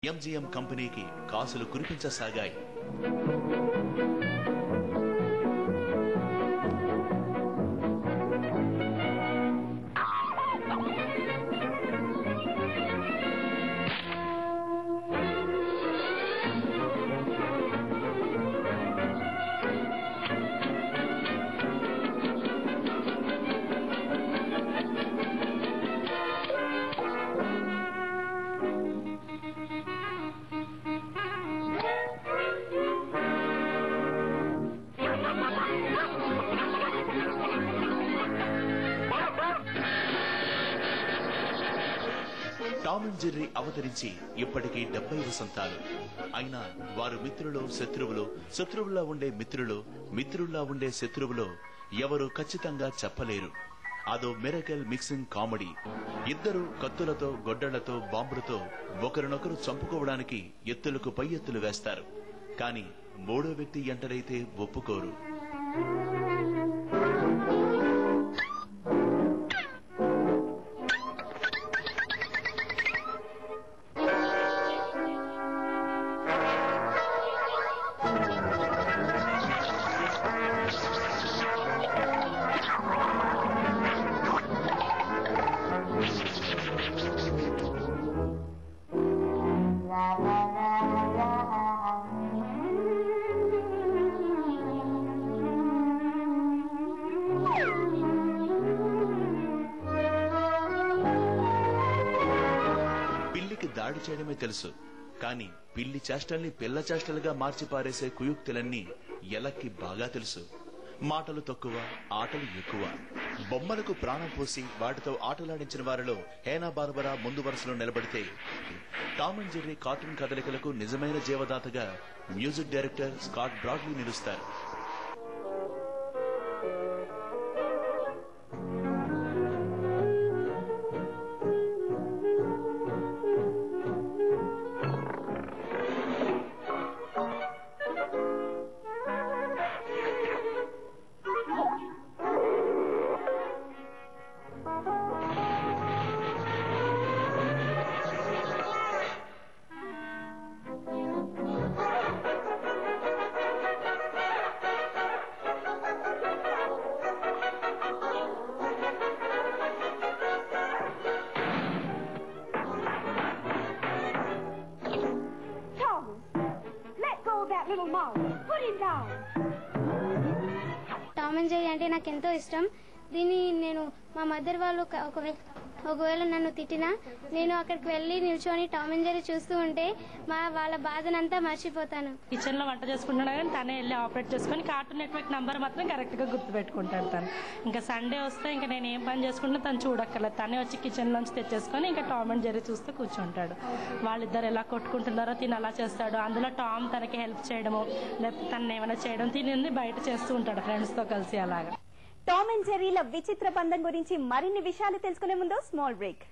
MGM కంపెనీకి కాసులు కురిపించసాగాయి. Tom and Jerry అవతరించి ఇప్పటికీ 70 వసంతాలు అయినా వారు మిత్రులో శత్రువులో, శత్రువుల్లా ఉండే మిత్రులో, మిత్రుల్లా ఉండే శత్రువులో ఎవరు ఖచ్చితంగా చెప్పలేరు. అదో మిరకల్ మిక్సింగ్ కామెడీ. ఇద్దరు కత్తులతో, గొడ్డళ్లతో, బాంబులతో ఒకరినొకరు చంపుకోవడానికి ఎత్తులకు పై ఎత్తులు వేస్తారు. కాని మూడో వ్యక్తి ఎంటరైతే ఒప్పుకోరు. పిల్లికి దాడి చేయడమే తెలుసు, కాని పిల్లి చేష్టల్ని పిల్ల చేష్టలుగా మార్చి పారేసే కుయుక్తులన్నీ ఎలక్కి బాగా తెలుసు. మాటలు తక్కువ, ఆటలు ఎక్కువ. బొమ్మలకు ప్రాణం పోసి వాటితో ఆటలాడించిన వారిలో హేనా బార్బరా ముందు వరుసలో నిలబడితే, టామ్ అండ్ జెర్రీ కార్టూన్ కదలికలకు నిజమైన జీవదాతగా మ్యూజిక్ డైరెక్టర్ స్కాట్ బ్రాడ్లీ నిలుస్తారు. టామ్ అండ్ జెర్రీ అంటే నాకు ఎంతో ఇష్టం. దీన్ని నేను మా మదర్ వాళ్ళు ఒకవేళ నన్ను తిట్టినా నేను అక్కడికి వెళ్లి నిల్చొని టామ్ అండ్ జెర్రీ చూస్తూ ఉంటే వాళ్ళ బాధనంతా మర్చిపోతాను. కిచెన్ లో వంట చేసుకుంటున్నా కానీ తనే వెళ్ళి ఆపరేట్ చేసుకుని కార్టూన్ నెట్వర్క్ నంబర్ మాత్రం కరెక్ట్ గా గుర్తు పెట్టుకుంటాడు తను. ఇంకా సండే వస్తే ఇంకా నేను ఏం పని చేసుకుంటే తను చూడక్కర్లేదు, తనే వచ్చి కిచెన్ నుంచి తెచ్చేసుకొని ఇంకా టామ్ అండ్ జెర్రీ చూస్తూ కూర్చుంటాడు. వాళ్ళిద్దరు ఎలా కొట్టుకుంటున్నారో తిని అలా చేస్తాడు. అందులో టామ్ తనకి హెల్ప్ చేయడము, లేకపోతే తను ఏమైనా చేయడం, తిని బయట చేస్తూ ఉంటాడు ఫ్రెండ్స్ తో కలిసి అలాగా. టామ్ అండ్ జెర్రీల విచిత్ర బంధం గురించి మరిన్ని విషయాలు తెలుసుకునే ముందు స్మాల్ బ్రేక్.